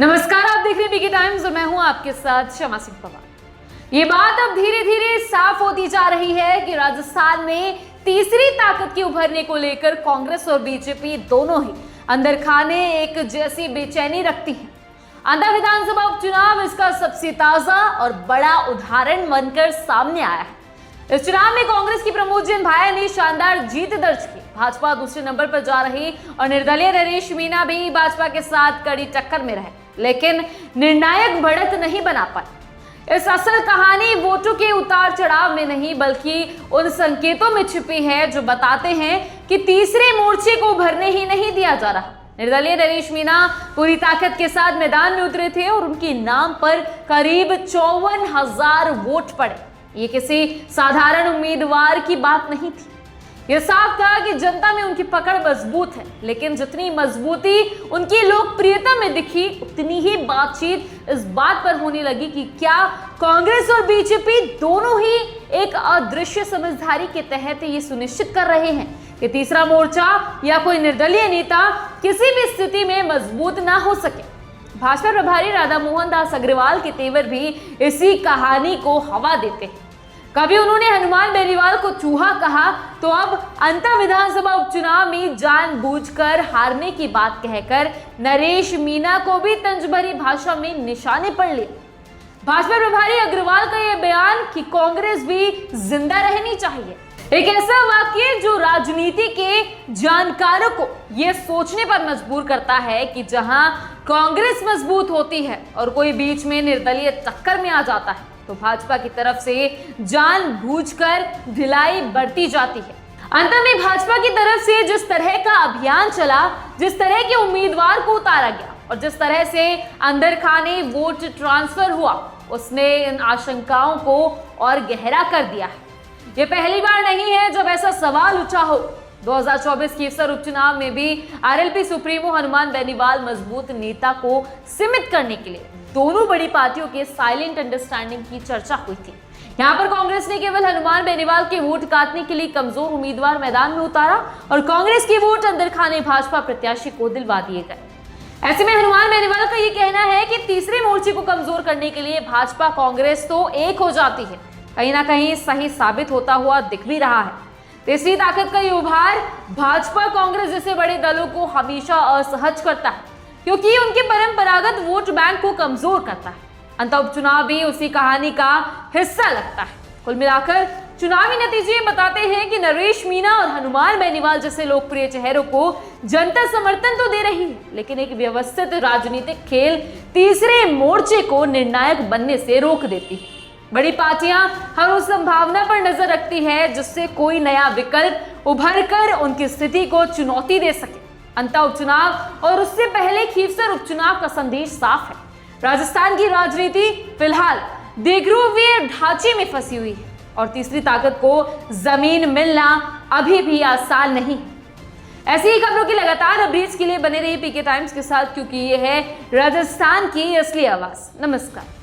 नमस्कार, आप देख रहे हैं पीके टाइम्स और मैं हूं आपके साथ शमा सिंह पवार। ये बात अब धीरे धीरे साफ होती जा रही है कि राजस्थान में तीसरी ताकत के उभरने को लेकर कांग्रेस और बीजेपी दोनों ही अंदर खाने एक जैसी बेचैनी रखती हैं। आंध्र विधानसभा उपचुनाव इसका सबसे ताजा और बड़ा उदाहरण बनकर सामने आया है। इस चुनाव में कांग्रेस की प्रमोदजन भाया ने शानदार जीत दर्ज की। भाजपा दूसरे नंबर पर जा रही और निर्दलीय नरेश मीणा भी भाजपा के साथ कड़ी टक्कर में रहे, लेकिन निर्णायक बढ़त नहीं बना पाए। इस असल कहानी वोटों के उतार चढ़ाव में नहीं बल्कि उन संकेतों में छिपी है जो बताते हैं कि तीसरे मोर्चे को भरने ही नहीं दिया जा रहा। निर्दलीय नरेश मीणा पूरी ताकत के साथ मैदान में उतरे थे और उनके नाम पर करीब 54,000 वोट पड़े। ये किसी साधारण उम्मीदवार की बात नहीं थी। यह साफ था कि जनता में उनकी पकड़ मजबूत है, लेकिन जितनी मजबूती उनकी लोकप्रियता में दिखी उतनी ही बातचीत इस बात पर होने लगी कि क्या कांग्रेस और बीजेपी दोनों ही एक अदृश्य समझदारी के तहत ये सुनिश्चित कर रहे हैं कि तीसरा मोर्चा या कोई निर्दलीय नेता किसी भी स्थिति में मजबूत ना हो सके। भाजपा प्रभारी राधा मोहन दास अग्रवाल के तेवर भी इसी कहानी को हवा देते हैं। कभी उन्होंने हनुमान बेनीवाल को चूहा कहा तो अब अंतर विधानसभा उपचुनाव में जानबूझकर हारने की बात कहकर नरेश मीणा को भी तंज भरी भाषा में निशाने पर लिया। भाजपा प्रभारी अग्रवाल का यह बयान कि कांग्रेस भी जिंदा रहनी चाहिए, एक ऐसा वाक्य जो राजनीति के जानकारों को यह सोचने पर मजबूर करता है कि जहां कांग्रेस मजबूत होती है और कोई बीच में निर्दलीय टक्कर में आ जाता है तो भाजपा की तरफ से जानबूझकर ढिलाई बढ़ती जाती है। अंत में भाजपा की तरफ से जिस तरह का अभियान चला, जिस तरह के उम्मीदवार को उतारा गया और जिस तरह से अंदर खाने वोट ट्रांसफर हुआ, उसने इन आशंकाओं को और गहरा कर दिया है। ये पहली बार नहीं है जब ऐसा सवाल उठा हो। 2024 केसर उपचुनाव में भी आरएलपी सुप्रीमो हनुमान बेनीवाल मजबूत नेता को सीमित करने के लिए दोनों बड़ी पार्टियों के साइलेंट अंडरस्टैंडिंग की चर्चा हुई थी। यहाँ पर कांग्रेस ने केवल हनुमान बेनीवाल के वोट काटने के लिए कमजोर उम्मीदवार मैदान में उतारा और कांग्रेस के वोट अंदर खाने भाजपा प्रत्याशी को दिलवा दिए गए। ऐसे में हनुमान बेनीवाल का ये कहना है कि तीसरे मोर्चे को कमजोर करने के लिए भाजपा कांग्रेस तो एक हो जाती है, कहीं ना कहीं सही साबित होता हुआ दिख भी रहा है। तीसरी ताकत का ये उभार भाजपा कांग्रेस जैसे बड़े दलों को हमेशा असहज करता है, क्योंकि उनके परंपरागत वोट बैंक को कमजोर करता है। अंत उपचुनाव भी उसी कहानी का हिस्सा लगता है। कुल मिलाकर चुनावी नतीजे बताते हैं कि नरेश मीणा और हनुमान बेनीवाल जैसे लोकप्रिय चेहरों को जनता समर्थन तो दे रही है, लेकिन एक व्यवस्थित राजनीतिक खेल तीसरे मोर्चे को निर्णायक बनने से रोक देती है। बड़ी पार्टियां हर उस संभावना पर नजर रखती है जिससे कोई नया विकल्प उभर कर उनकी स्थिति को चुनौती दे सके। अंतर उपचुनाव और उससे पहले खीवसर उपचुनाव का संदेश साफ है। राजस्थान की राजनीति फिलहाल ध्रुवीय ढांचे में फंसी हुई है और तीसरी ताकत को जमीन मिलना अभी भी आसान नहीं है। ऐसी ही खबरों की लगातार अपडेट्स के लिए बने रहिए पीके टाइम्स के साथ, क्योंकि ये है राजस्थान की असली आवाज। नमस्कार।